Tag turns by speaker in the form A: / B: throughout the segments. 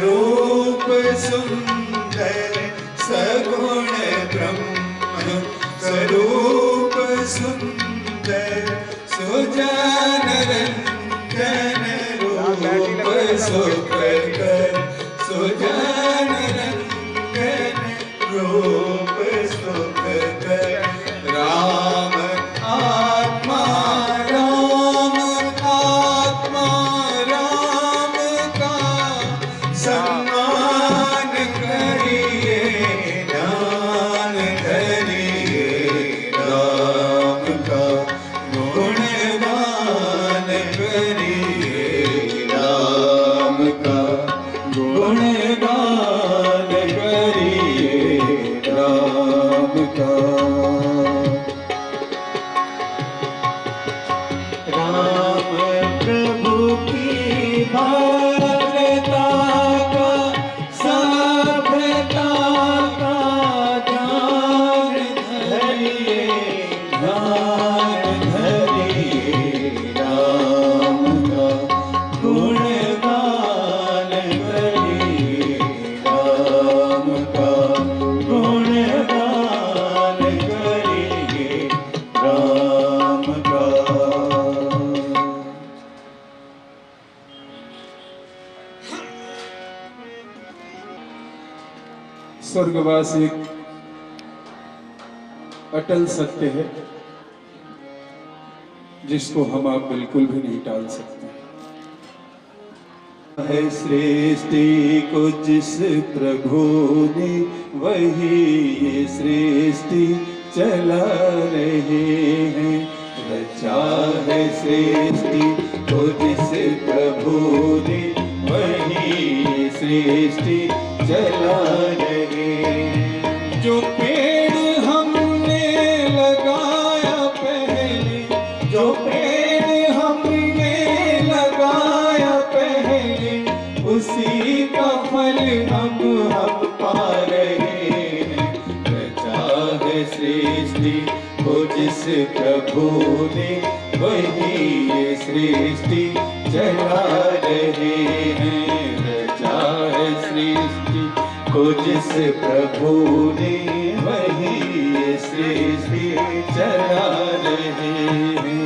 A: स्वरूप सुंदर सगुण ब्रह्म स्वरूप सुंदर सुजान रंजन रूप सुखकर सुजान रंजन रूप सुखकर राम आत्मा राम आत्मा राम का सम्मान करिए दान करिए राम का गुणगान करिए राम का गुणगान करिए राम का राम प्रभु की भारता का सभ्यता का ध्यान धरिए राम का गुणगान करिए राम का गुणगान करिए राम का। स्वर्गवास एक अटल सत्य है जिसको हम आप बिल्कुल भी नहीं टाल सकते है। सृष्टि को जिस प्रभु ने वही ये सृष्टि चला रहे हैं। रचा है सृष्टि को जिस प्रभु ने वही ये सृष्टि चला रहे हैं। जो पेड़ हमने लगाया पहले जो पेड़ हमने लगाया पहले उसी का फल हम पा रहे हैं। रचा है सृष्टि को जिस प्रभु ने वही ये सृष्टि चला रहे हैं। रचा है सृष्टि को जिस प्रभु ने वही ये सृष्टि चला रहे हैं।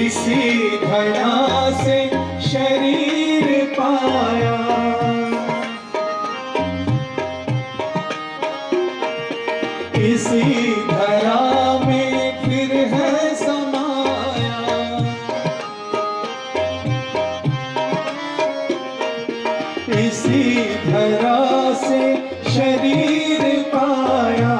A: इसी धरा से शरीर पाया इसी धरा में फिर है समाया। इसी धरा से शरीर पाया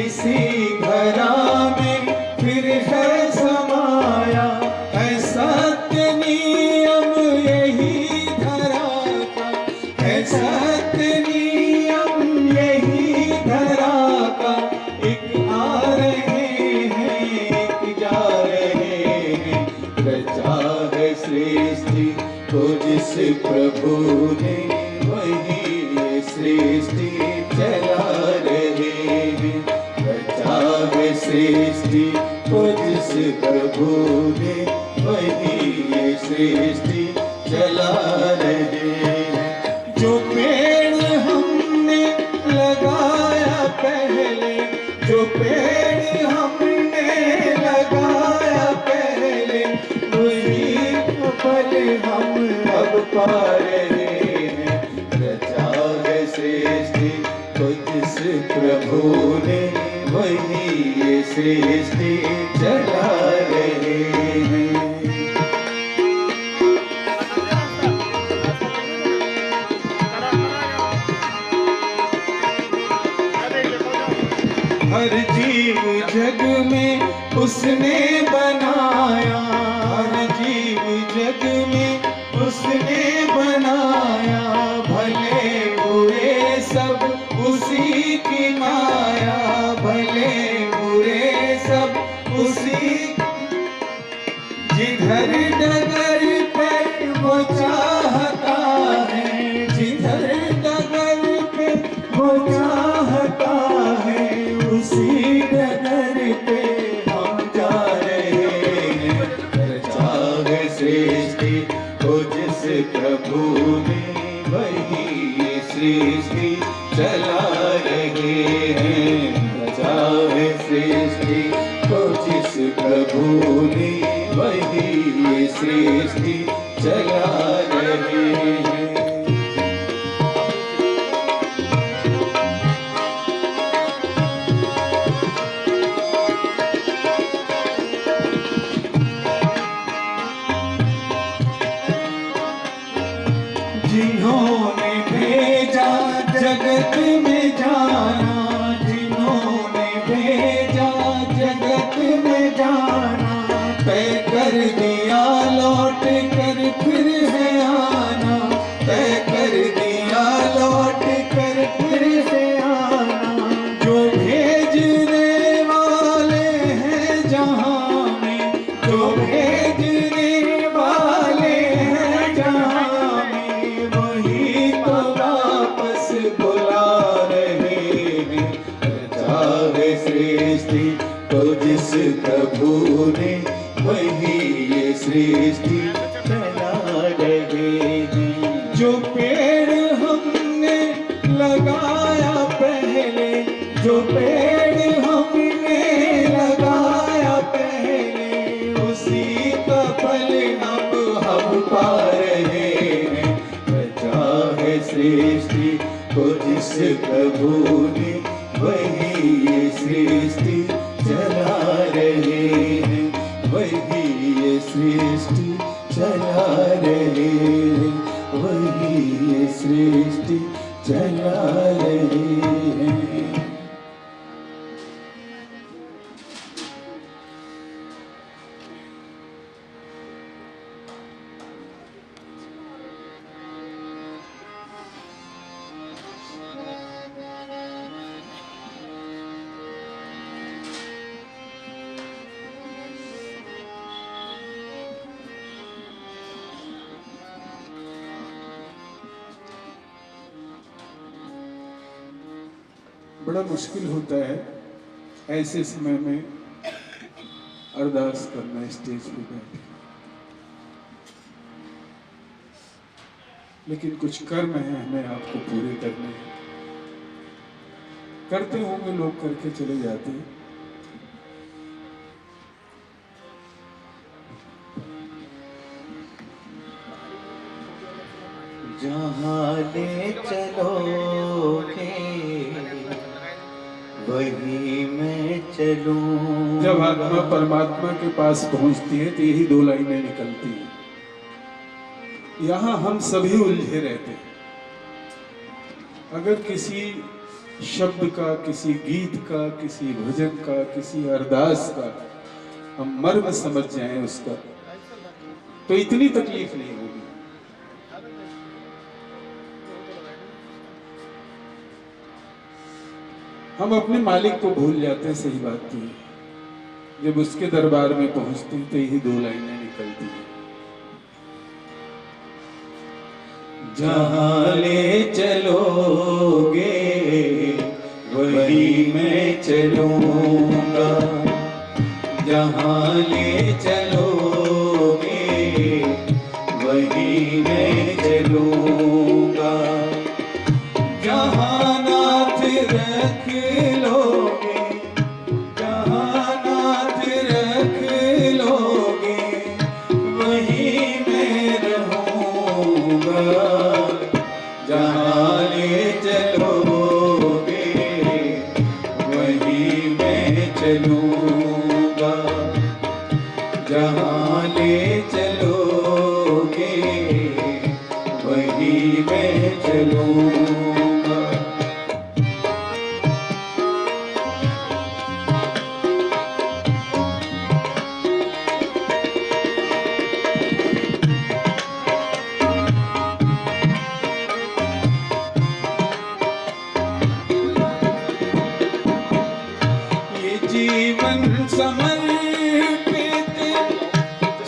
A: इसी धरा में फिर है समाया। है सत्य नियम यही धरा का है सत्य नियम यही धरा का। एक आ रहे हैं एक जा रहे हैं। रचा है सृष्टि को जिस प्रभु ने वही ये सृष्टि चला रहे हैं। रचा है सृष्टि को जिस प्रभु ने वही ये सृष्टि चला रहे हैं। जो पेड़ हमने लगाया पहले जो पेड़ हमने लगाया पहले वही फल हम अब पा रहे हैं। रचा है सृष्टि को जिस प्रभु ने वही ये सृष्टि चला रहे हैं। हर जीव जग में उसने बनाया हर जीव जग में उसने बनाया। भले बुरे सब उसी की माया भले बुरे सब उसी जिधर डगर पे वो चाहता है जिधर डगर पे वो चाहता है उसी प्रभु ने वही ये सृष्टि चला रहे हैं। रचा है सृष्टि को जिस प्रभु ने वही ये सृष्टि चला रहे हैं। जिन्होंने भेजा जगत में जाना, जिन्होंने भेजा जगत में जाना, तय कर दिया लौट कर फिर है आना, तय कर दिया लौट कर फिर है आना। जो भेजने वाले हैं जहाँ में, जो भेजने वाले हैं जहाँ में, वही तो वापस बुला रहे हैं। रचा है सृष्टि तो जिस प्रभु ने वही ये सृष्टि चला रहे हैं। जो पेड़ हमने लगाया पहले, जो पेड़ हमने लगाया पहले, उसी का फल अब हम पा रहे हैं। रचा है सृष्टि को जिस प्रभु ने वही ये सृष्टि चला रहे हैं, वही ये सृष्टि चला रहे हैं, वही ये सृष्टि चला रहे हैं।
B: बड़ा मुश्किल होता है ऐसे समय में अरदास करना स्टेज पे बैठ के, लेकिन कुछ कर्म है हमें आपको पूरे करने हैं। करते होंगे लोग, करके चले जाते हैं।
A: जहाँ ले चलोगे वही मैं चलूं।
B: जब आत्मा परमात्मा के पास पहुंचती है तो यही दो लाइनें निकलती हैं। यहाँ हम सभी उलझे रहते हैं। अगर किसी शब्द का, किसी गीत का, किसी भजन का, किसी अरदास का हम मर्म समझ जाएं उसका, तो इतनी तकलीफ नहीं होगी। हम अपने मालिक को भूल जाते हैं, सही बात तो है। जब उसके दरबार में पहुंचते हैं तो यही दो लाइनें निकलती हैं।
A: जहाँ ले चलोगे वही मैं चलूंगा, जहाँ ले चलोगे वही मैं चलूंगा। जहाँ नाथ रख लोगे, जहाँ नाथ रख लोगे वही मैं रहूँगा। जहाँ ले चलोगे वही मैं चलूँगा, जहाँ ले चलोगे वही मैं चलूँगा। जीवन समर्पित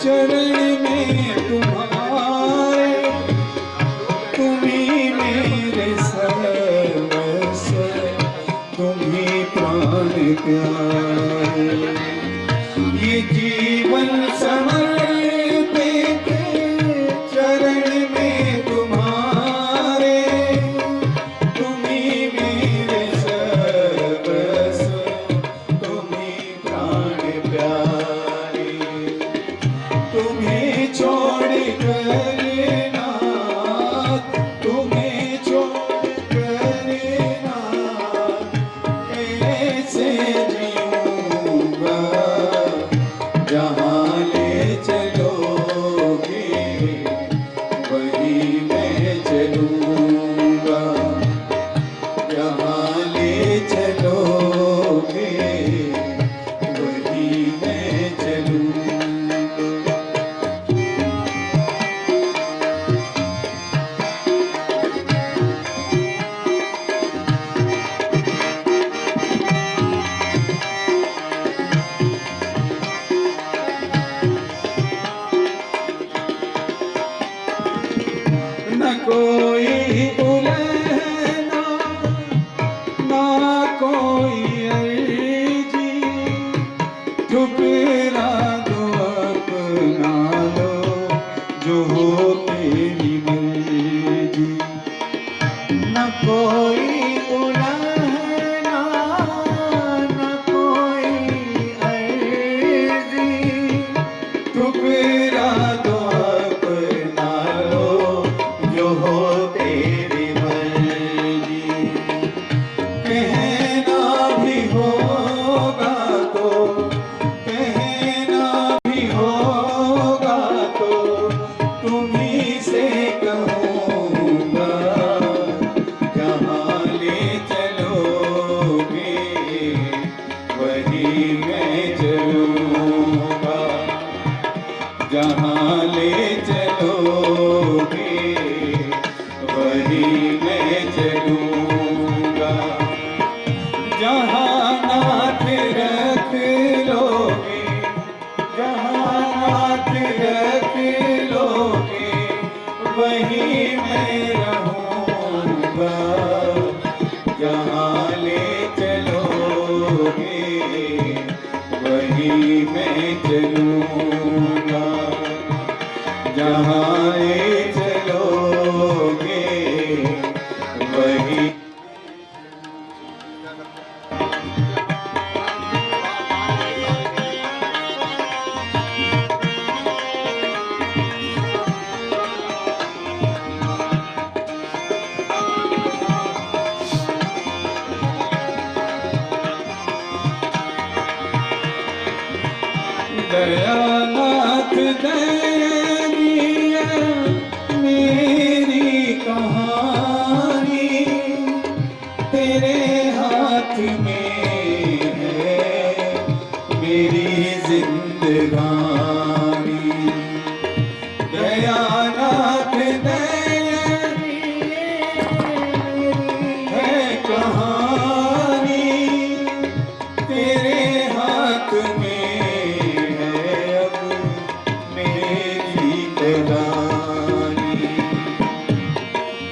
A: चरण में तुम्हारे, तुम्ही मेरे सर्वस्व, तुम्ही प्राण प्यारे। ये जीवन समर्पित चरण में मेरा तो अपना लो, जो हो तेरी मर्जी। कहना भी होगा तो, कहना भी होगा तो तुम्हीं से कहूँगा। जहाँ ले चलोगे वहीं मैं चलूँगा। जहाँ ले चलोगे वहीं मैं चलूँगा। जहाँ नाथ रख लोगे, जहाँ नाथ रख लोगे वहीं मैं रहूँगा। जहाँ ले चलोगे वहीं मैं चलूँगा। जहाँ ले चलोगे वहीं। दयानाथ दयनीय मेरी कहानी तेरे हाथ में है मेरी जिंदगानी। दयानाथ दयनीय है कहानी तेरे हाथ में।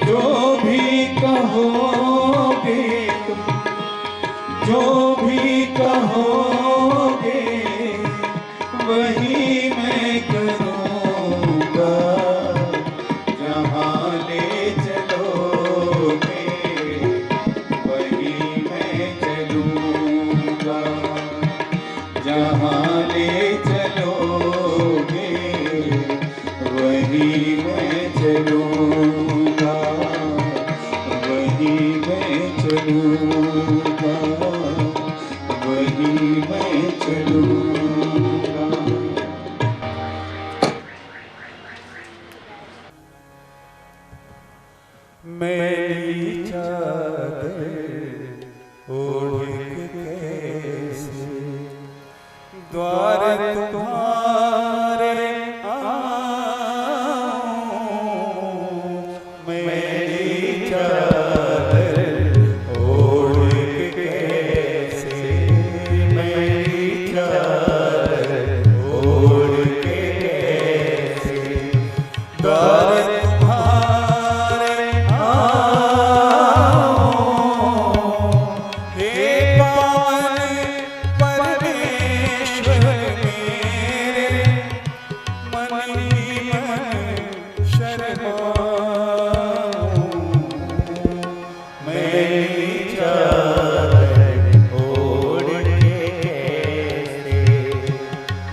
A: जो भी कहोगे तुम, जो भी कहोगे वही मैं करूँगा। जहाँ ले चलोगे वही मैं चलूँगा। जहाँ ले चलोगे वही मैं चलूँगा। वही मैं चलूँगा। वही मैं चलूँगा। मेरी चादर ओढ़ के कैसे द्वार तुम्हारे आऊं। मेरी चादर ओढ़ के कैसे, मेरी चादर ओढ़ के कैसे द्वार तुम्हारे आऊं। हे पावन परमेश्वर मेरे मन ही मन शरमाऊं। मेरी चादर ओढ़ के कैसे,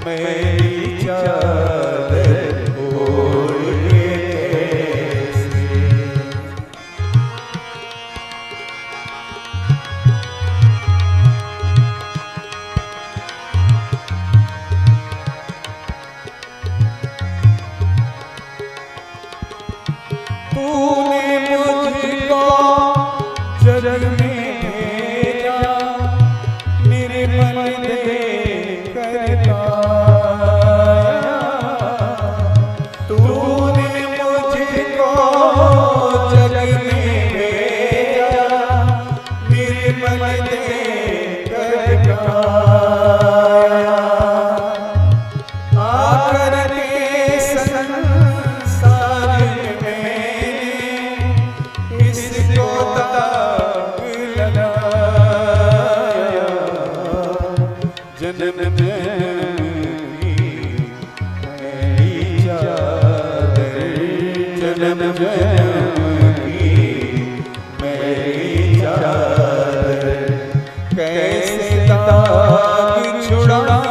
A: मेरी चादर ओढ़ के कैसे। तूने मुझको जग में भेजा निर्मल देकर काया। तूने मुझको जग में भेजा निर्मल देकर काया। आकर के संसार में इसको दाग लगाया। जन्म की मेरी चादर, जन्म की मेरी चादर कैसे दाग छुड़ाऊं।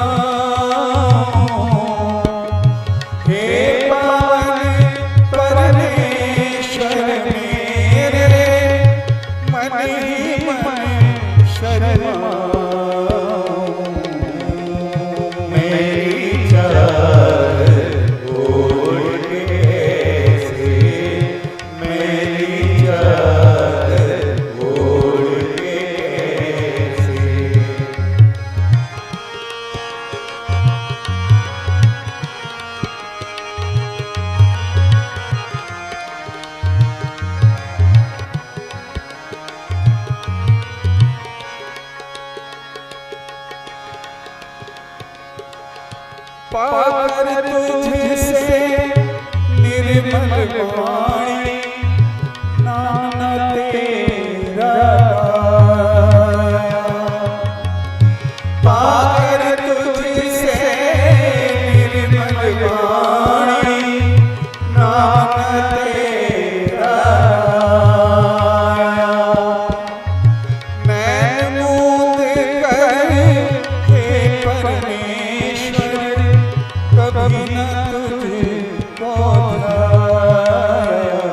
A: न तुझको ध्याया,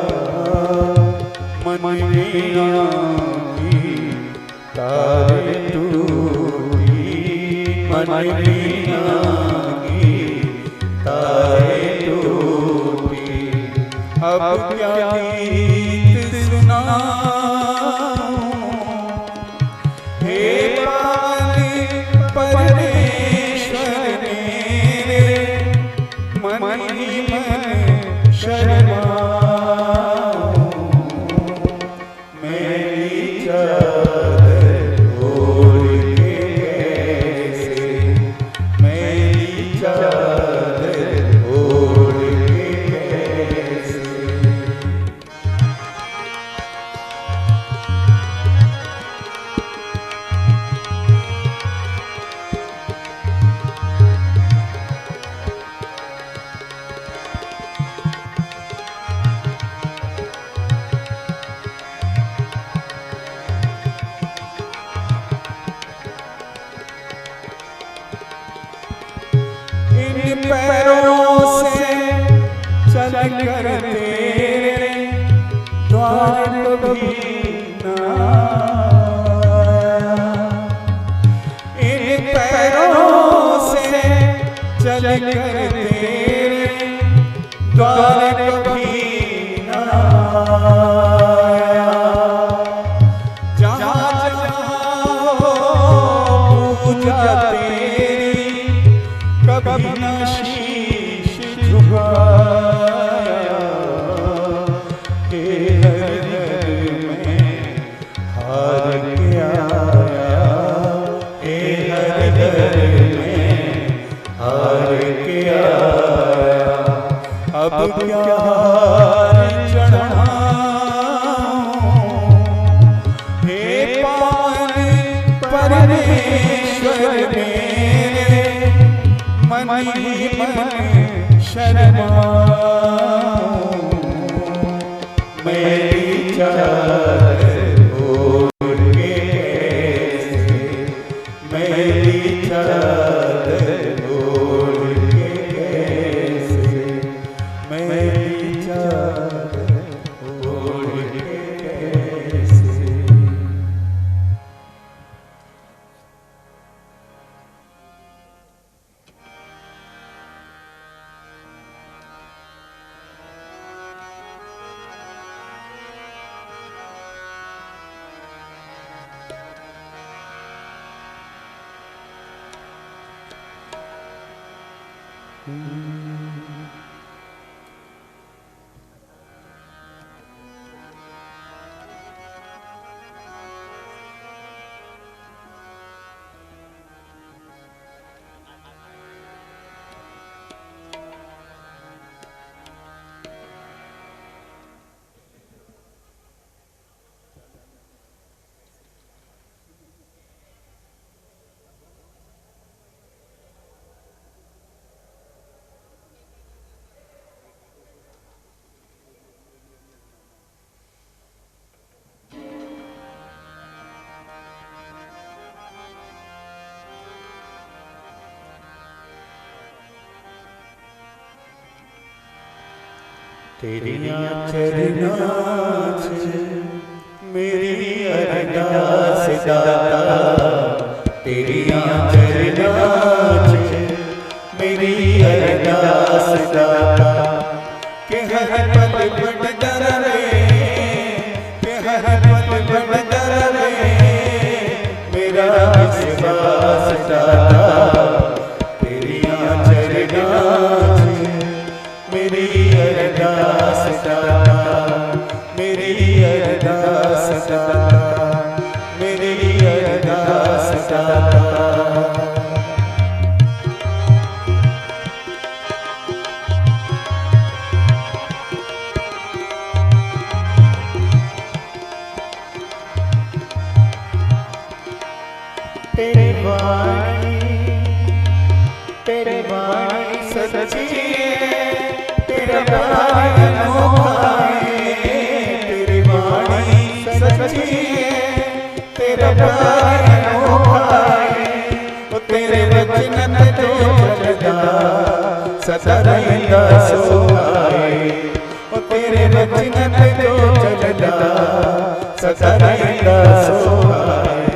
A: मन मीरा की तारे टूटी, मन मीरा की तारे टूटी। अब क्या गीत सुनाऊं हे परमेश्वर मेरे, मन ही मन शर्माऊं। मेरी चादर ओढ़ के कैसे, मेरी चादर ओढ़ के कैसे। इन पैरों से चल कर तेरे द्वार कभी ना आया। इन पैरों से चल कर तेरे द्वार कभी ना आया। जहाँ जहाँ पूजा तेरी कभी न शीश झुकाया। हे हर में हार के आया, हे हर में हार के आया। अब क्या हार चढ़ाऊं हे पावन परमेश्वर मेरे, मन ही मन शर्माऊं। मेरी चादर ओढ़ के कैसे, मेरी चादर ओढ़ के कैसे, मेरी चादर ओढ़ के कैसे। तेरियां चरनां च मेरी अरदास दाता, तेरियां चरनां च मेरी अरदास दाता। के हर पल बड़ डर रे, के हर पल बड़ डर रे, मेरा विश्वास दाता। तेरियां चरनां च मेरी अरदास दाता, मेरी अरदास दाता, मेरी अरदास दाता। तेरे वाणी सच्ची है, तेरा प्यार अनोखा है। तेरी वाणी सच्ची है, तेरा प्यार अनोखा है। तेरे वचन जो चलदा सदा रहता सोहाए ओ तेरे वचन पे जो चलता सदा रहता सोहाए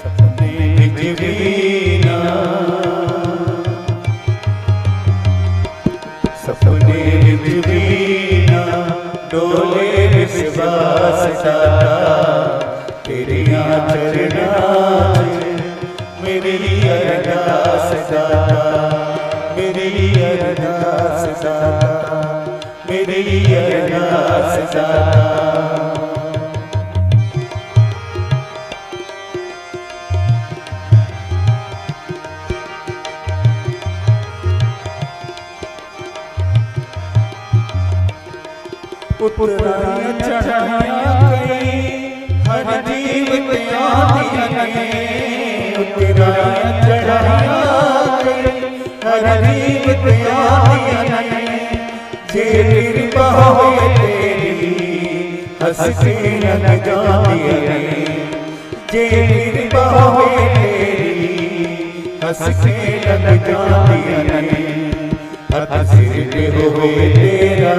A: सपने विच वीना सपने विच वीना डोले विश्वास दाता तेरिया चरणां मेरी अरदास दाता मेरी अरदास दाता मेरी अरदास दाता उतराया चढ़ाया गई हर जीव त्यागिया उतराया चढ़ाया गई हर जीव त्यागिया जे कृपा होए तेरी हंस के लग जाती है जे कृपा होए तेरी हंस के लग जाती है हथ सिर पे होए तेरा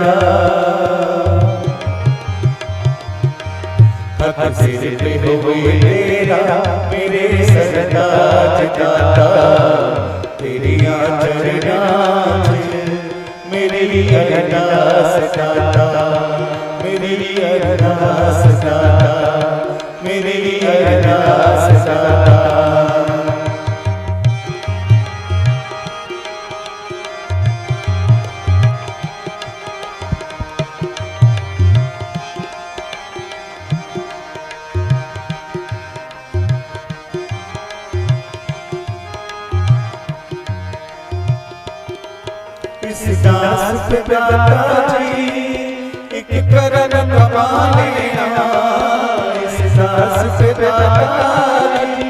A: हथ सिर पे होए तेरा मेरे सरताज दाता तेरिया चरणां मेरी अरदास दाता मेरी अरदास दाता मेरी अरदास दाता इस दास पे दाता जी एक करन कमा लेना इस दास पे दाता जी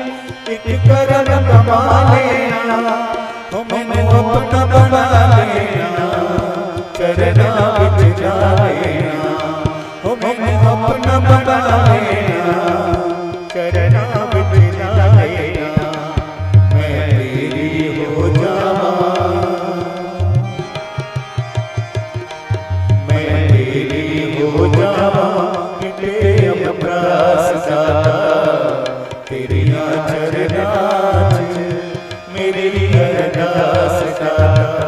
A: एक करन कमा लेना मैंने अपना बना लेना चरना विच जा लेना मैंने अपना बना लेना चरना विच जा लेना मैं तेरी हो जावा हो जावा मिटे अपरास दाता तेरिया चरणां मेरी अरदास दाता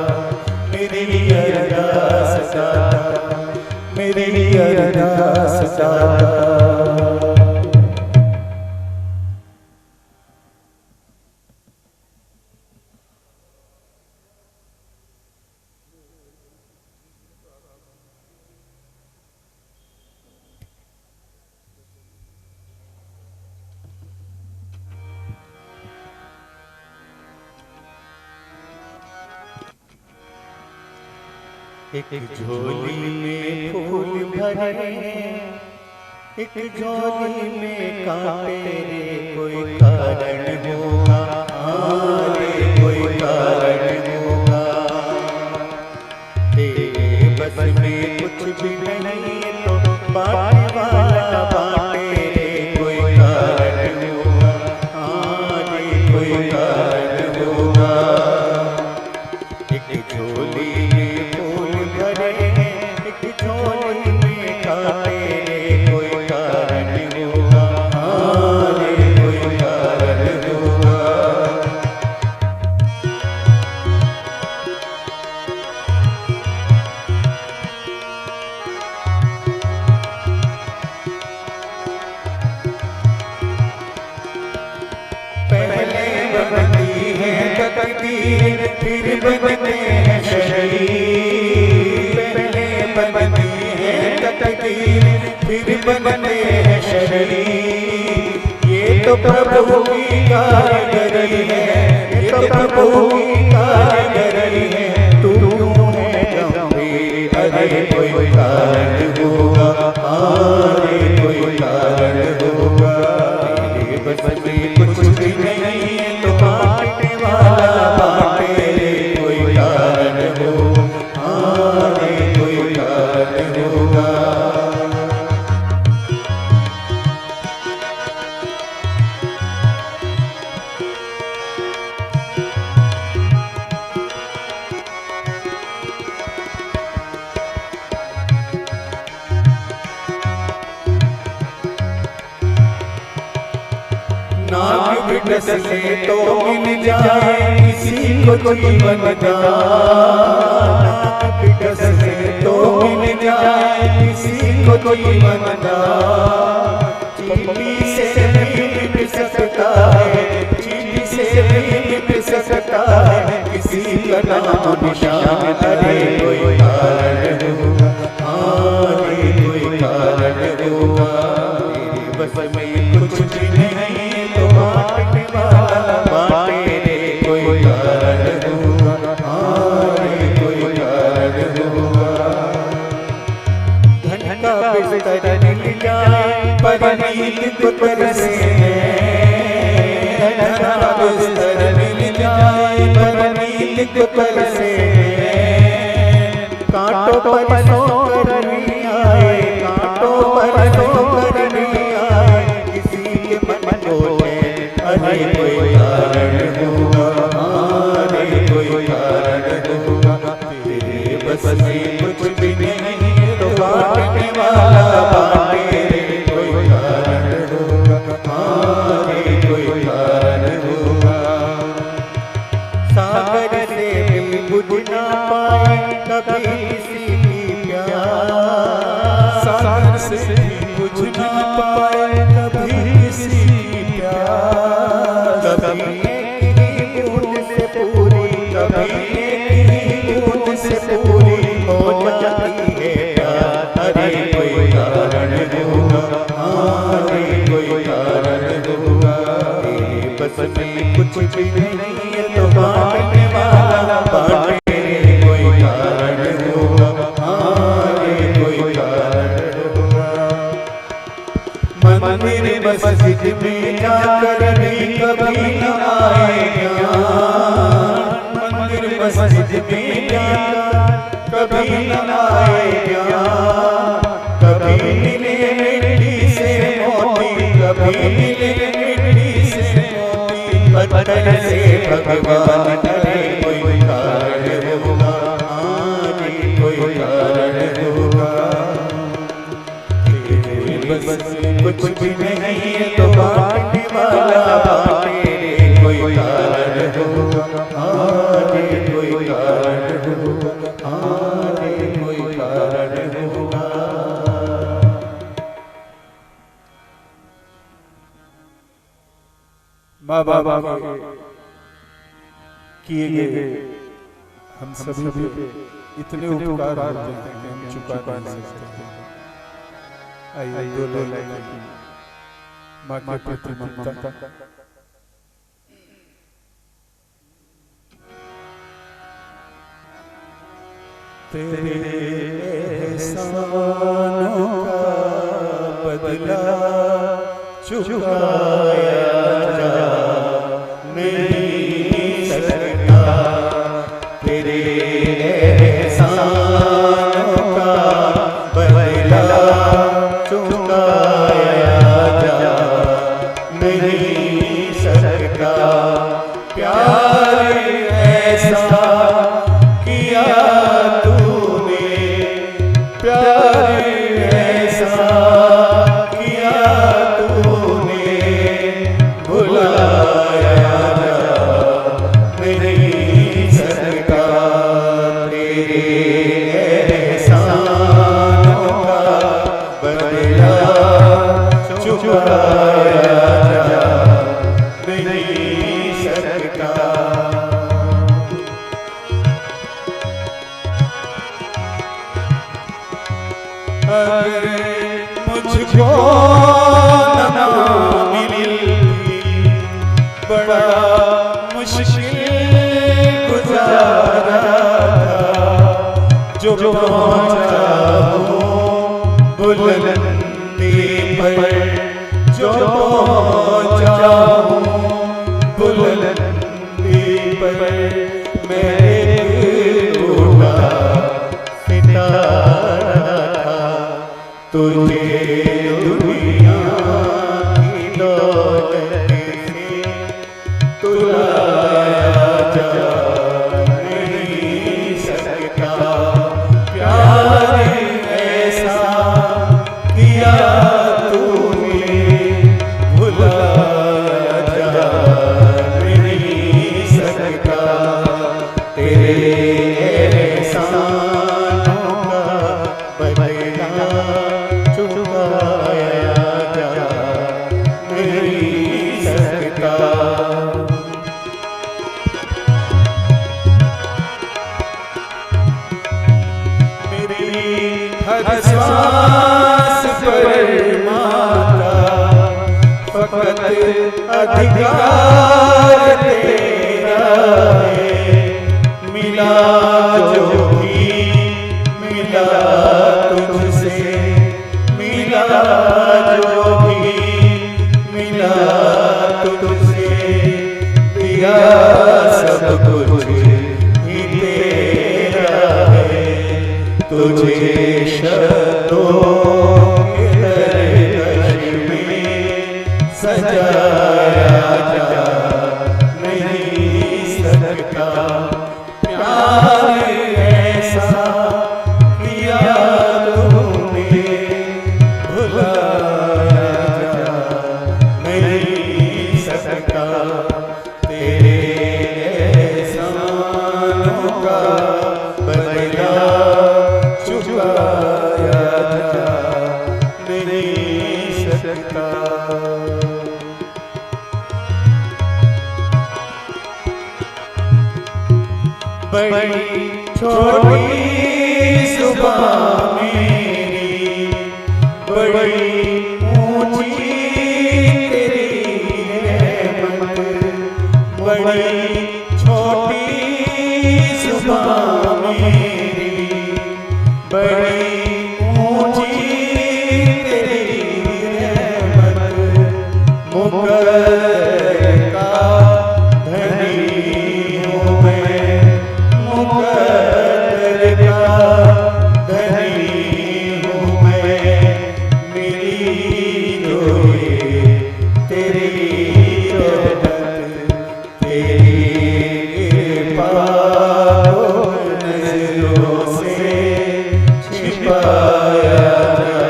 A: मेरी अरदास दाता मेरी अरदास दाता एक झोली में फूल भरे एक झोली में कांटे रे कोई कारण होगा रे कोई कारण होगा तेरे बस में कुछ भी नहीं तो बांटने वाला बांटे रे कोई कारण होगा रे कोई कारण होगा एक झोली झोली में काटे कोई कारण होगा कोई कारण होगा पहले बनती है तकदीर फिर बनते हैं शरीर बनती है तकदीर फिर बनते हैं शरीर ये तो प्रभु की कारीगरी है ये तो प्रभु की कारीगरी है तू है गंभीर अरे कोई कारण होगा अरे कोई कारण होगा तेरे बस में कुछ भी नहीं है तो बांटने वाला बांटे रे कोई कारण होगा अरे कोई कारण होगा डस ले तो मिल जाए किसी को जीवन दान, डस ले तो मिल जाए किसी को जीवन दान। चिट्ठी से भी मिट सकता है, चिट्ठी से भी मिट सकता है किसी का नाम निशान। अरे कोई कारण होगा, अरे कोई कारण होगा, मेरे बस में कुछ भी नहीं तो बांटने वाला बांटे रे। कोई कारण होगा, अरे कोई कारण होगा। धन का बिस्तर मिल जाए पर नींद को तरसे, धन का बिस्तर मिल जाए पर नींद को तरसे। कांटों पर सोकर नहीं आए, कांटों पर सोकर नहीं आए किसी के मन को चैन। अरे कोई कारण होगा, अरे कोई कारण होगा, तेरे बस में कुछ भी नहीं तो बांटने वाला बांटे रे। कोई कारण होगा, अरे कोई कारण होगा। सागर से भी बुझ ना पाए कभी किसी की प्यास, सागर से भी बुझ ना पाए कभी किसी की प्यास। कभी एक बूंद से पूरी, कभी एक बूंद से पूरी हो जाती है प्यार। अरे कोई कारण होगा, अरे कोई कारण होगा, तेरे बस में कुछ भी नहीं है तो बांटने वाला बांटे रे। कोई कारण होगा, अरे कोई कारण होगा। मंदिर मस्जिद में जाकर भी कभी न आए ज्ञान, मंदिर मस्जिद में जाकर कभी न आए ज्ञान। कभी मिले मिट्टी से मोती, कभी मिले मिट्टी से मोती, पत्थर से भगवान। अरे कोई कारण होगा, अरे कोई कारण होगा, तेरे बस में कुछ भी नहीं है तो बांटने वाला बांटे रे। कोई कारण होगा, अरे कोई कारण होगा, अरे कोई कारण होगा।
B: माँ बाप किए गए हम सभी पे इतने उपकार होते हैं कि हम चुका नहीं सकते। आइए दो लाइन की माँ के प्रति ममता। तेरे एहसानों का बदला चुकाया जा नहीं सकता, तेरे एहसानों का बदला चुकाया जा नहीं सकता। प्यार ऐसा किया तूने, प्यार ऐसा किया तूने, भुलाया जा नहीं सकता। तेरे एहसानों का बदला चुकाया जा नहीं सकता। अगर मुझको न मिलती बड़ा मुश्किल गुजारा जो पहुंचा हूँ बुलंदी पर, जो पहुंचा हूँ बुलंदी पर। मेरे टूटा सितारा था तुझे दुनिया की दौलत से तुलाया जा नहीं सकता। प्यार ऐसा किया तूने, भुलाया जा हर सांस पर माता फकत अधिकार तेरा है। मिला जो भी मिला तुझसे, मिला जो भी मिला तुझसे, दिया सब कुछ ही तेरा है। तुझे शब्दों के दरकश में सजाया जा नहीं सकता। प्यार ऐसा दिया तूने, भुलाया जा नहीं सकता। तेरे एहसानों का बदला चुकाया जा नहीं सकता। बड़ी छोटी जुबान मेरी, बड़ी ऊंची तेरी रहमत। बड़ी छोटी जुबान मेरी, बड़ी ऊंची तेरी रहमत। मुकद्दर का धनी हूँ मैं, मुकद्दर का धनी हूँ मैं। मेरी जो ये तेरी रहमत, तेरी पाक नज़रों से छिपाया जा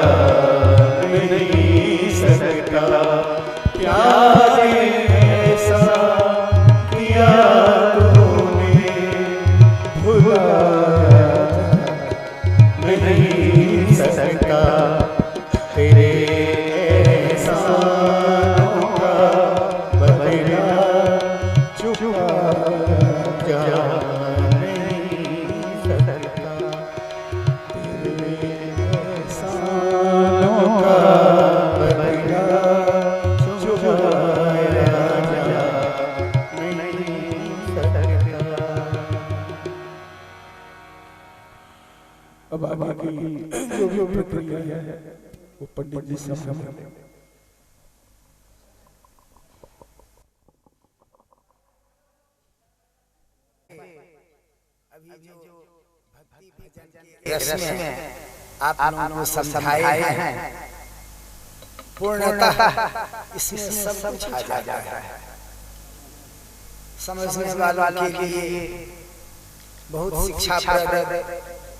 B: नहीं सकता। प्यार ऐसा किया तूने, भुलाया जा नहीं सकता। तेरे एहसानों का बदला चुकाया जा नहीं सकता। तेरे एहसानों का बदला चुकाया जा नहीं सकता। अब आगे की जो भी प्रक्रिया है वो पंडित जी समझाएंगे।
C: रस्म आप लोगों को समझाए हैं, पूर्णतः इसमें सब कुछ आ जाता है। समझने वालों के लिए बहुत शिक्षाप्रद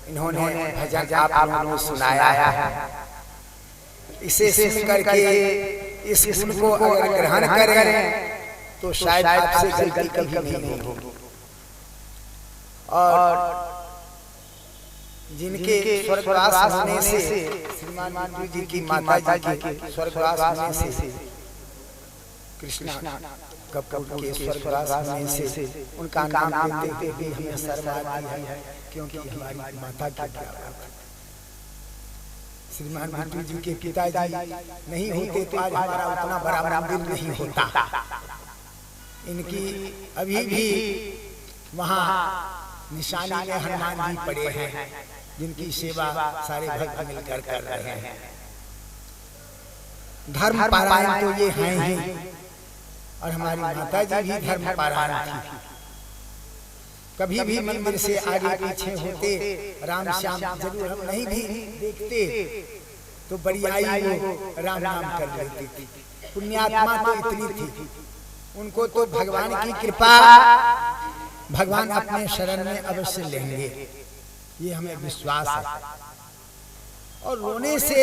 C: इन्होंने भजन आप लोगों को सुनाया है। इसे सुन करके इस गुण को अगर ग्रहण करें तो शायद आपसे गलती कभी नहीं होगी। और जिनके स्वर्गवास होने से, श्रीमान बिट्टू जी की माता जी के स्वर्गवास होने से, कृष्णा कपूर के स्वर्गवास होने से उनका नाम लेते हुए हमें शर्म आती है, क्योंकि हमारी माता की क्या। श्रीमान बिट्टू जी के पिताजी नहीं होते तो आज हमारा उतना बड़ा मंदिर नहीं होता। इनकी अभी भी वहाँ निशानी में हनुमान जी पड़े हैं, जिनकी सेवा सारे भक्त मिलकर कर रहे हैं। धर्म पारायण तो ये हैं ही, और हमारी माता जी भी धर्म पारायण थी। कभी भी मंदिर से आगे पीछे होते राम श्याम जरूर हम नहीं भी देखते तो बड़ी आई वो राम नाम कर लेती थी। पुण्यात्मा तो इतनी थी, उनको तो भगवान की कृपा, भगवान अपने शरण में अवश्य लेंगे, ये हमें विश्वास है। और रोने से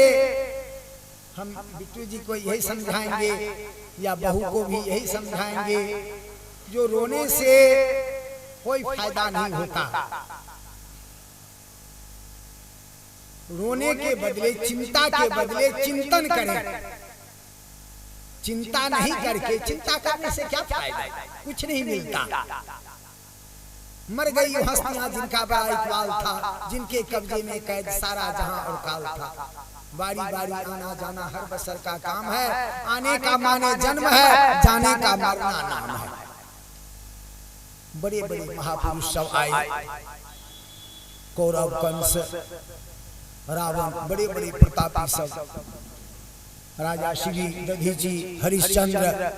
C: हम बिट्टू जी को यही समझाएंगे या बहू को भी यही समझाएंगे, जो रोने से कोई फायदा नहीं होता। रोने के बदले, चिंता के बदले चिंतन करें। चिंता नहीं करके, चिंता करने से क्या फायदा, कुछ नहीं मिलता। मर गई हस्तियां जिनका बड़ा इकबाल था, जिनके कब्जे में कैद सारा जहां और काल था। बारी बारी आना जाना हर बसर का काम है, आने का माने जन्म है, जाने का मरना नाम है। बड़े बड़े महापुरुष सब आए, कौरव कंस रावण, बड़े बड़े प्रतापी सब, राजा श्री दधीची हरिश्चंद्र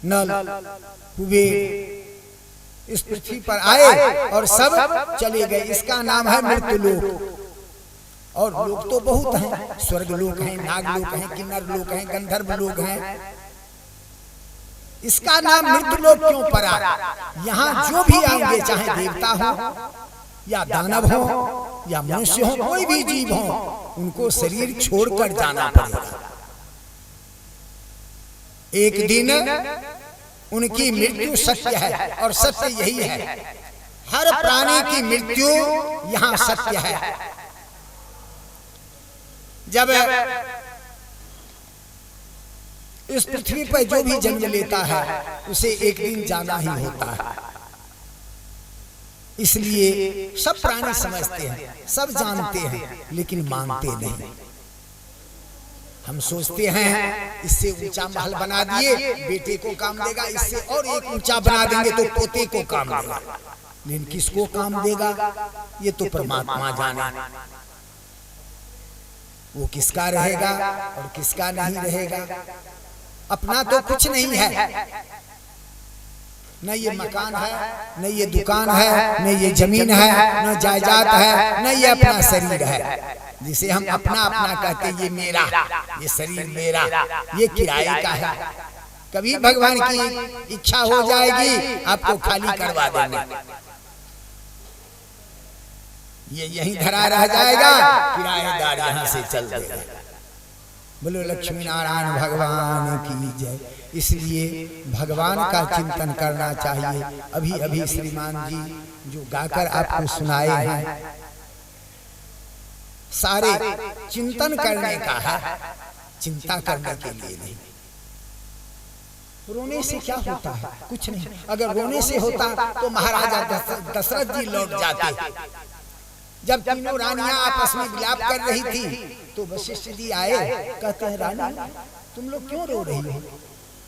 C: नल कुबेर इस पृथ्वी पर आए और सब चले गए। इसका नाम है मृत्यु लोक। और लोग तो बहुत हैं, स्वर्ग लोक हैं, नाग लोक हैं, किन्नर लोक हैं, गंधर्व लोक हैं। इसका नाम मृत्यु लोक क्यों पड़ा? यहाँ जो भी आएंगे, चाहे देवता हो या दानव हो या मनुष्य हो, कोई भी जीव हो, उनको शरीर छोड़कर जाना पड़ेगा। एक दिन उनकी मृत्यु सत्य है, और सत्य यही है, हर प्राणी की मृत्यु यहाँ सत्य है। जब इस पृथ्वी पर जो भी जन्म लेता है, उसे एक दिन जाना ही होता है। इसलिए सब प्राणी समझते हैं, सब जानते हैं, लेकिन मानते नहीं। हम सोचते हैं इससे ऊंचा महल बना दिए, बेटे को काम देगा, इससे और एक ऊंचा बना देंगे तो पोते को काम देगा। लेकिन किसको काम देगा ये तो परमात्मा जाने। वो किसका रहेगा और किसका नहीं रहेगा। अपना तो कुछ नहीं है, न ये मकान है, न ये दुकान है, न ये जमीन है, न जायदाद है, न ये अपना शरीर है जिसे हम अपना अपना कहते हैं। ये मेरा, ये शरीर मेरा, ये किराए का है। कभी भगवान की इच्छा हो जाएगी, आपको खाली करवा देंगे, ये यहीं धरा रह जाएगा, किराएदार यहाँ से चल देगा। बोलो लक्ष्मी नारायण भगवान की जय। इसलिए भगवान का चिंतन करना चाहिए। अभी अभी श्रीमान जी जो गाकर आपको सुनाए हैं, सारे चिंतन करने का है, चिंता करने के लिए नहीं। रोने से क्या होता है? कुछ नहीं। अगर रोने से होता तो महाराजा दशरथ जी लौट जाते। जब तीनों रानियां आपस में विलाप कर रही थी तो वशिष्ठ जी आए, कहते हैं रानी तुम लोग क्यों रो रही हो?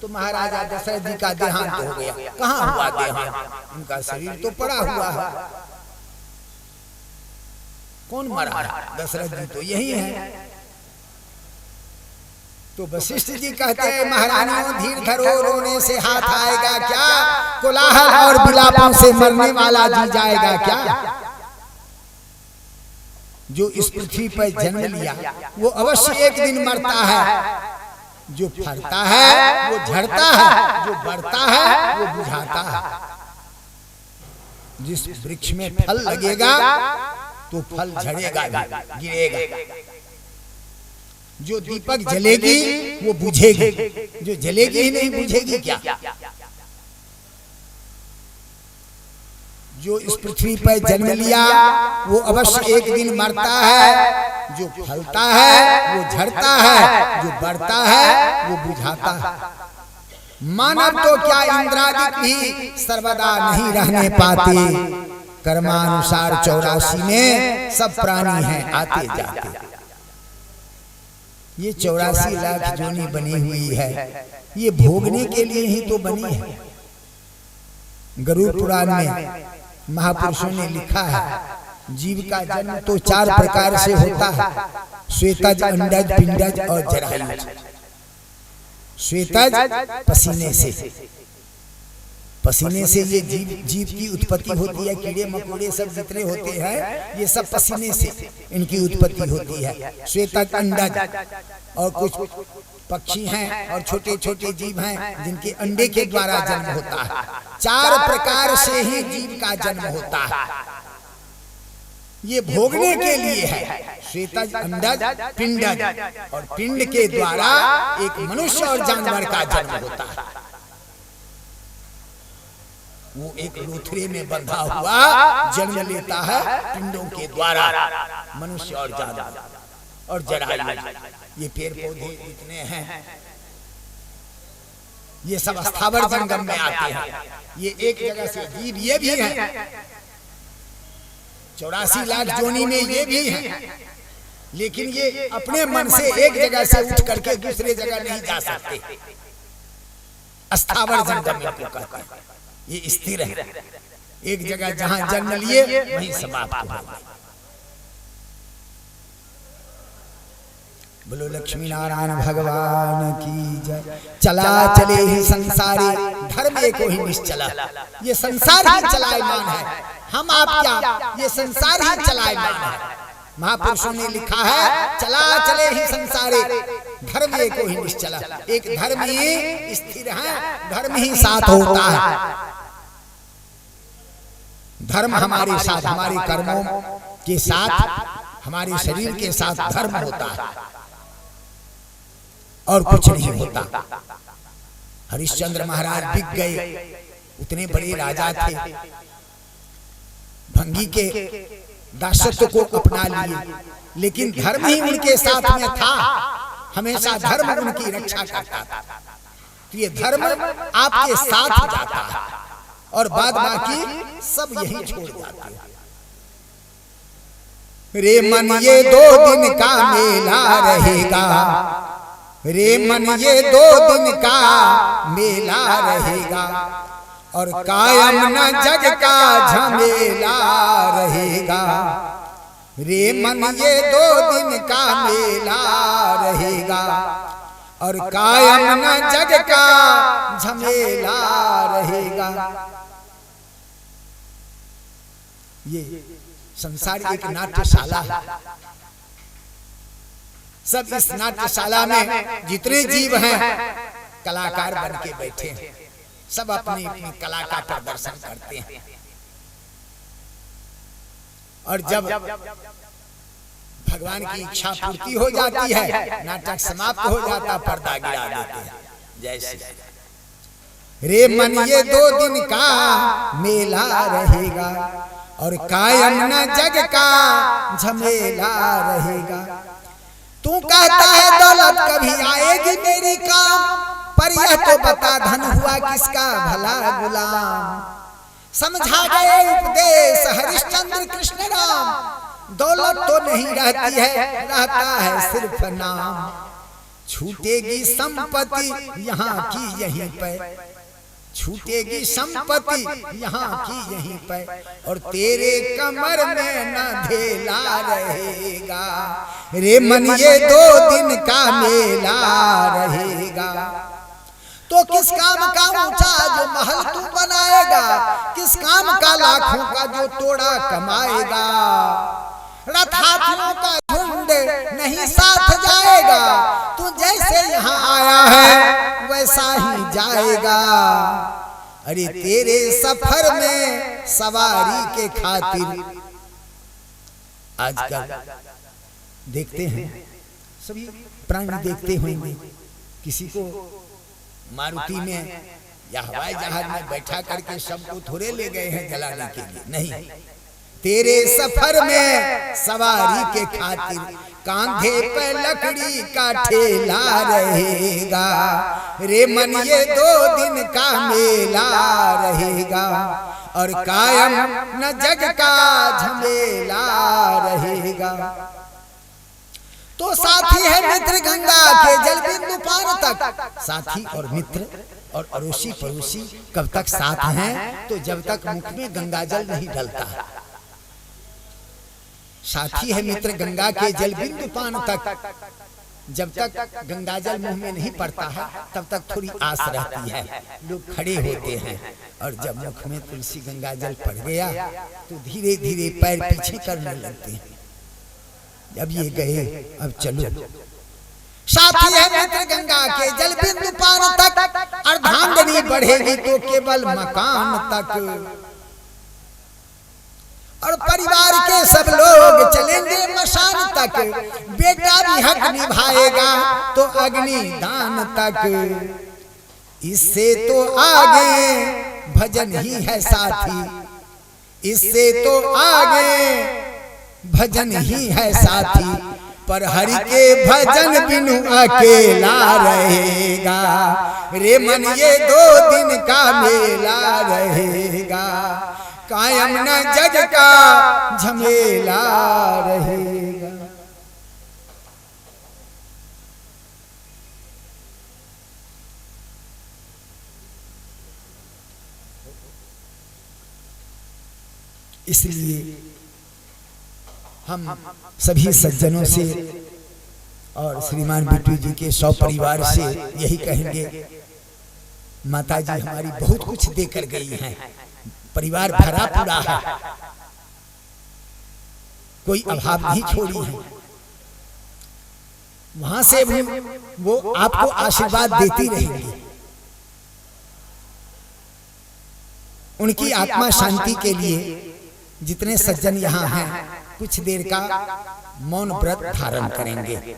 C: तो महाराजा दशरथ जी का देहांत हो गया। कहाँ हुआ देहांत? उनका शरीर तो पड़ा हुआ है। कौन मरा? दशरथ जी तो यही है। तो वशिष्ठ जी कहते हैं महारानियों धीर धरो, रोने से हाथ आएगा क्या? कोलाहल और विलापों से मरने वाला जी जाएगा क्या? जो इस पृथ्वी पर जन्म लिया वो अवश्य एक दिन मरता है। जो फरता है वो झड़ता है, जो बढ़ता है वो बुझाता है। जिस वृक्ष में फल लगेगा तो फल झड़ेगा, गिरेगा। जो दीपक जलेगी वो बुझेगी, जो जलेगी ही नहीं बुझेगी क्या? जो इस पृथ्वी पर जन्म लिया वो अवश्य एक दिन मरता है। जो फलता है वो झड़ता है, जो बढ़ता है वो बुझाता है। मानव तो क्या इंद्रादिक भी सर्वदा नहीं रहने पाते। कर्मानुसार 84 में सब प्राणी हैं आते जाते। ये 84 लाख जोनी बनी हुई है, ये भोगने के लिए ही तो बनी है। गरुड़ पुराण में महापुरुषों ने लिखा है जीव का जन्म तो 4 प्रकार से होता है, श्वेतज, अंडज, पिंडज और जरायुज। श्वेतज पसीने से, पसीने से ये जीव की उत्पत्ति होती है। कीड़े मकोड़े सब जितने होते हैं ये सब पसीने से इनकी उत्पत्ति होती है। श्वेतज, अंडज, और कुछ पक्षी हैं और छोटे छोटे जीव हैं जिनके अंडे के द्वारा जन्म होता है। 4 प्रकार से ही जीव का जन्म होता है। ये भोगने के लिए है। श्वेतज, अंडज, पिंडज, और पिंड के द्वारा एक मनुष्य और जानवर का जन्म होता है। वो एक लोथरे में बंधा हुआ जन्म लेता है पिंडों के द्वारा, मनुष्य और जानवर। और जरायुज, ये पेड़ पौधे इतने हैं ये सब स्थावर जंगम में आते हैं। ये एक जगह से जीव ये भी है, 84 लाख जोनी में ये भी है, लेकिन ये अपने मन से एक जगह से उठ करके दूसरे जगह नहीं जा सकते। स्थावर जंगम में कहते हैं, ये स्थिर है, एक जगह जहां जन्म लिए वहीं समाप्त हो गए। बोलो लक्ष्मी नारायण भगवान की जय। चला चले ही संसारी धर्म एक ही निश्चला। ये संसार ही चलायमान है, हम आप क्या, ये संसार ही चलायमान है। महापुरुषों ने लिखा है चला चले ही संसारे धर्म एक ही निश्चला। एक धर्म ही स्थिर है, धर्म ही साथ होता है। धर्म हमारे साथ, हमारे कर्मों के साथ, हमारे शरीर के साथ धर्म होता है और कुछ नहीं होता। हरिश्चंद्र महाराज बिक गए, उतने बड़े राजा थे, भंगी के दासत्व को अपना लिए, लेकिन धर्म ही उनके साथ में था, हमेशा धर्म उनकी रक्षा करता था। तो ये धर्म आपके साथ जाता है और बाद बाकी सब यही छोड़ जाते हैं। रे मन ये 2 दिन का मेला रहेगा, रे मन ये 2 दिन का मेला रहेगा, और कायम न जग का झमेला रहेगा। रे मन ये 2 दिन का मेला रहेगा, और कायम न जग का झमेला रहेगा। ये संसार एक नाट्यशाला है। सब इस नाट्यशाला में जितने जीव हैं कलाकार बन के बैठे हैं, सब अपनी अपनी कला का प्रदर्शन करते हैं। और जब भगवान की इच्छा पूर्ति हो जाती है, नाटक समाप्त हो जाता, पर्दा गिरा देते हैं। जय श्री। रे मन ये 2 दिन का मेला रहेगा, और कायम न जग का झमेला रहेगा। तू कहता है दौलत कभी आएगी मेरी काम, पर यह तो बता धन हुआ किसका भला गुलाम। समझा गए उपदेश हरिश्चंद्र कृष्ण राम, दौलत तो नहीं रहती है, रहता है सिर्फ नाम। छूटेगी संपत्ति यहाँ की यहीं पे, छूटेगी संपत्ति यहाँ की यहीं पे, और तेरे कमर में न धेला रहेगा। रे मन ये 2 दिन का मेला रहेगा। तो किस काम का ऊंचा जो महल तू बनाएगा, किस काम का लाखों का जो तोड़ा कमाएगा। रथ हाथियों का झुंड नहीं साथ जाएगा, तू जैसे यहाँ आया है वैसा ही जाएगा। अरे तेरे सफर में सवारी के खातिर, आजकल देखते हैं सभी प्राणी देखते होंगे, किसी को मारुति में या हवाई जहाज में बैठा करके सबको थोड़े ले गए हैं जलाने के लिए, नहीं। तेरे सफर में सवारी के खातिर कांधे पे लकड़ी का ठेला रहेगा। रे मन ये 2 दिन का मेला रहेगा, और कायम न जग का झमेला रहेगा। तो साथी है मित्र गंगा के जल बिंदु पार तक, साथी और मित्र और अड़ोसी पड़ोसी कब तक साथ हैं, तो जब तक मुख में गंगा जल नहीं डलता। साथी है मित्र गंगा के जल बिंदु पान तक, जब तक गंगा जल मुंह में नहीं पड़ता है तब तक थोड़ी आस रहती है, लोग खड़े होते हैं। और जब मुख में तुलसी गंगा जल पड़ गया तो धीरे धीरे पैर पीछे करने लगते हैं। अब ये गए, अब चलो। साथी है मित्र गंगा के जल बिंदु पान तक, अर्धांगिनी बढ़ेगी तो केवल मकान तक। और परिवार के सब लोग चलेंगे मशान तक, बेटा भी हक निभाएगा तो अग्नि दान तक। इससे तो आगे भजन ही है साथी, इससे तो आगे भजन ही है साथी। पर हरि के भजन बिनु अकेला रहेगा रे मन, ये 2 दिन का मेला रहेगा, कायम न जग का झमेला रहेगा। इसलिए हम सभी सज्जनों से और श्रीमान बिट्टू जी के 100 परिवार से यही कहेंगे, माता जी हमारी बहुत कुछ देकर गई हैं, परिवार भरा पूरा है, कोई अभाव नहीं छोड़ी है। वहां से भी वो आपको आशीर्वाद देती रहेंगी। उनकी आत्मा शांति के लिए जितने सज्जन यहाँ हैं कुछ देर का मौन व्रत धारण करेंगे।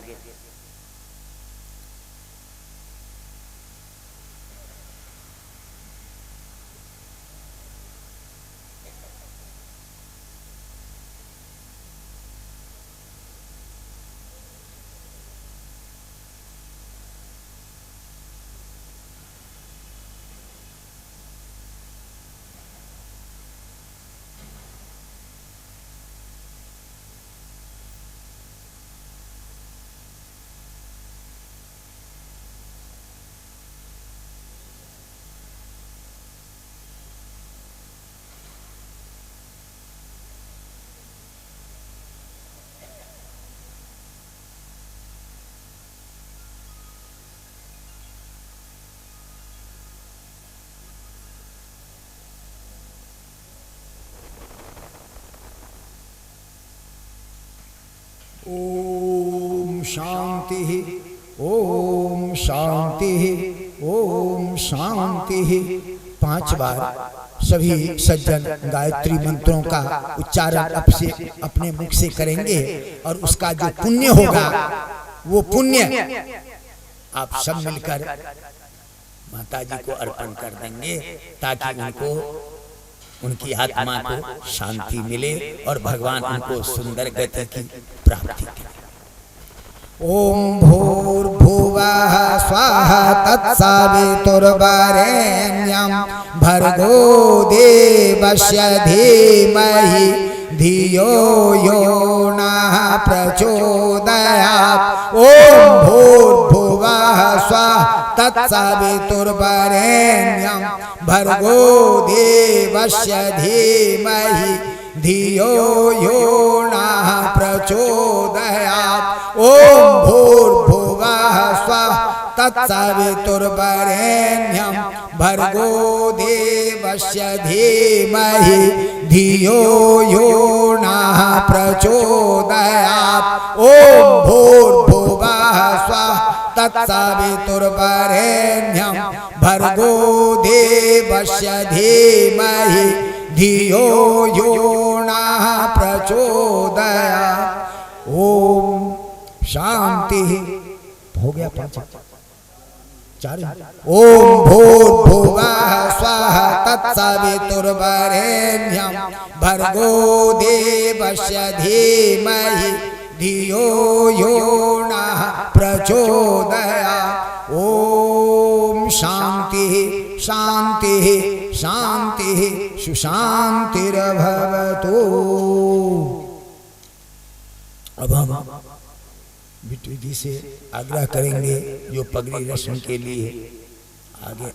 C: ओम शांति, ओम शांति, ओम शांति। 5 बार सभी सज्जन गायत्री मंत्रों का उच्चारण अपने मुख से करेंगे और उसका जो पुण्य होगा वो पुण्य आप सब मिलकर माता जी को अर्पण कर देंगे, ताकि उनको, उनकी आत्मा को शांति मिले और भगवान उनको सुंदर गति की प्राप्ति करे। ओम भूर्भुवः स्वाहा तत्सवितुर्वरेण्यं भर्गो देवस्य धीमहि धियो यो नः प्रचोदयात्। ओम भूर्भुवः स्वाहा तत्सवितुर्वरेण्यं भर्गो देवस्य धीमहि धियो यो नः प्रचोदयात्। ओम भूर्भुवः स्वः तत्सवितुर्वरेण्यं भर्गो देवस्य धीमहि धियो यो नः प्रचोदयात्। ओम भूर्भुवः स्वः तत्सवितुर्वरेण्यं भर्गो देवस्य धीमहि धियो यो नः प्रचोदयात्। ओम शांति। हो गया 5 4। ओम भूर्भुवः स्वः तत्सवितुर्वरेण्यं भर्गो देवस्य धीमहि धियो यो नः प्रचोदयात्। ओम शांति शांति शांति सुशांतिर्भवतु। अब हम बिट्टू जी से आग्रह करेंगे जो पगड़ी रस्म के लिए आगे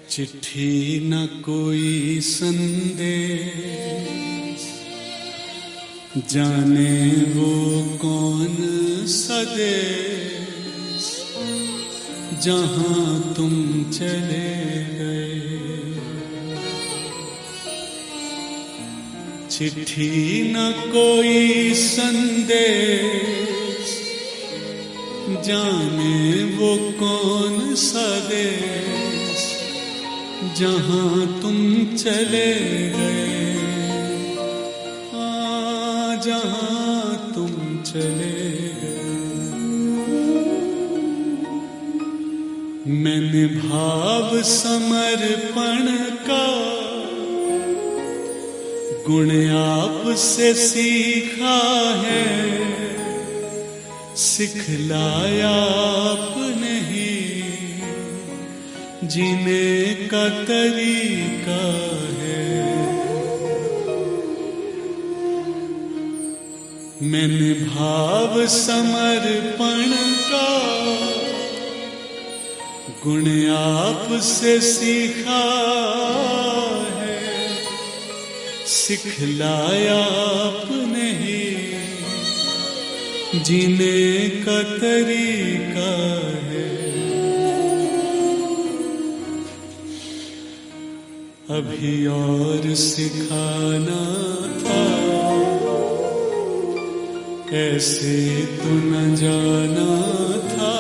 D: चिट्ठी न कोई संदेश, जाने वो कौन सा देश, जहाँ तुम चले गए। चिट्ठी न कोई संदेश, जाने वो कौन सा देश जहां तुम चले गए, जहां तुम चले गए। मैंने भाव समर्पण का गुण आपसे सीखा है, सिखलाया आपने ही जीने का तरीका है। मैंने भाव समर्पण का गुण आपसे सीखा है, सिखलाया आपने ही जीने का तरीका है। अभी और सिखाना था, ऐसे तो न जाना था,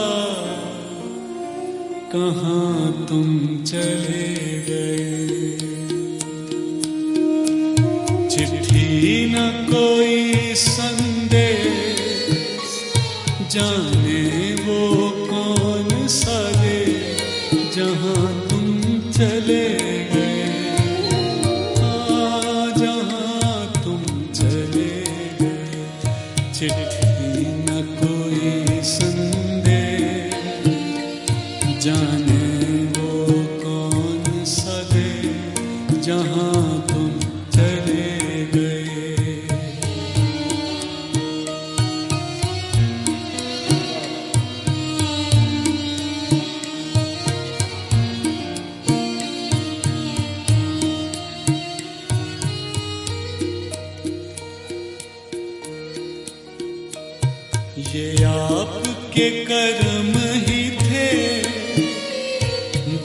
D: कहाँ तुम चले गए। चिट्ठी न कोई संदेश, जाने वो कौन सा देश जहां तुम चले गए, जहां तुम चले गए। चिट्ठी न कोई संदेश, जाने वो कौन सा देश जहां तुम चले गए। ये आपके कर्म ही थे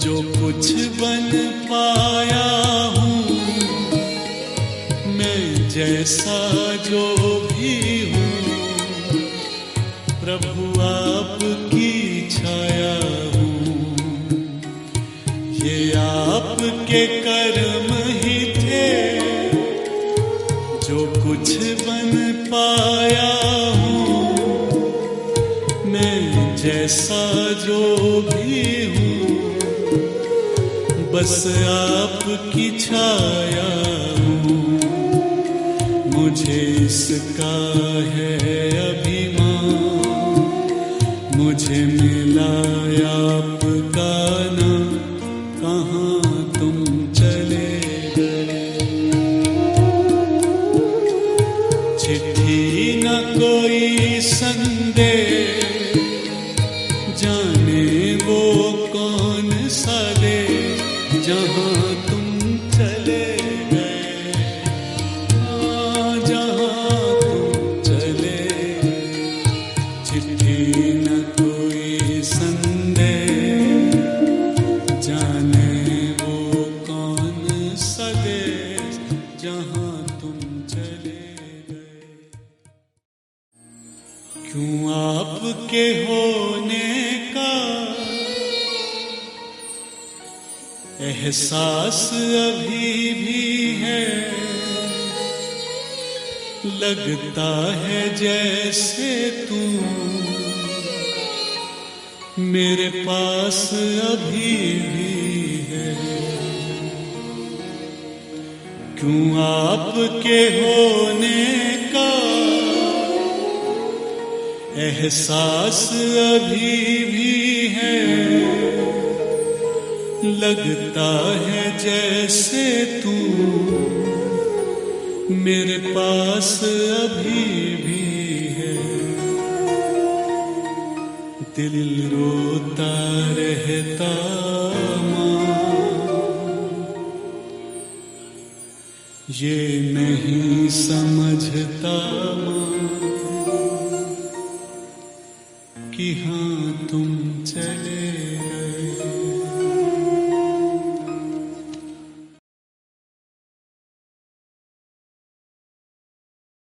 D: जो कुछ बन पाया हूँ, मैं जैसा जो भी हूँ, प्रभु आपकी छाया हूँ। ये आपके कर्म ही थे जो कुछ बन पाया हूँ, मैं जैसा जो भी हूँ, बस आपकी छाया हूँ। मुझे इसका है अभिमान, मुझे मिला आपका नाम, कहाँ तुम चले गए। चिट्ठी न कोई संदेश, जाने वो कौन सा देश जहां तुम चले गए, जहां तुम चले गए। चिट्ठी न कोई संदेश, जाने वो कौन सा देश जहां तुम चले गए। क्यों आपके होने का एहसास अभी भी है, लगता है जैसे तू मेरे पास अभी भी है। क्यों आपके होने का एहसास अभी भी है, लगता है जैसे तू मेरे पास अभी भी है। दिल रोता रहता माँ, ये नहीं समझता माँ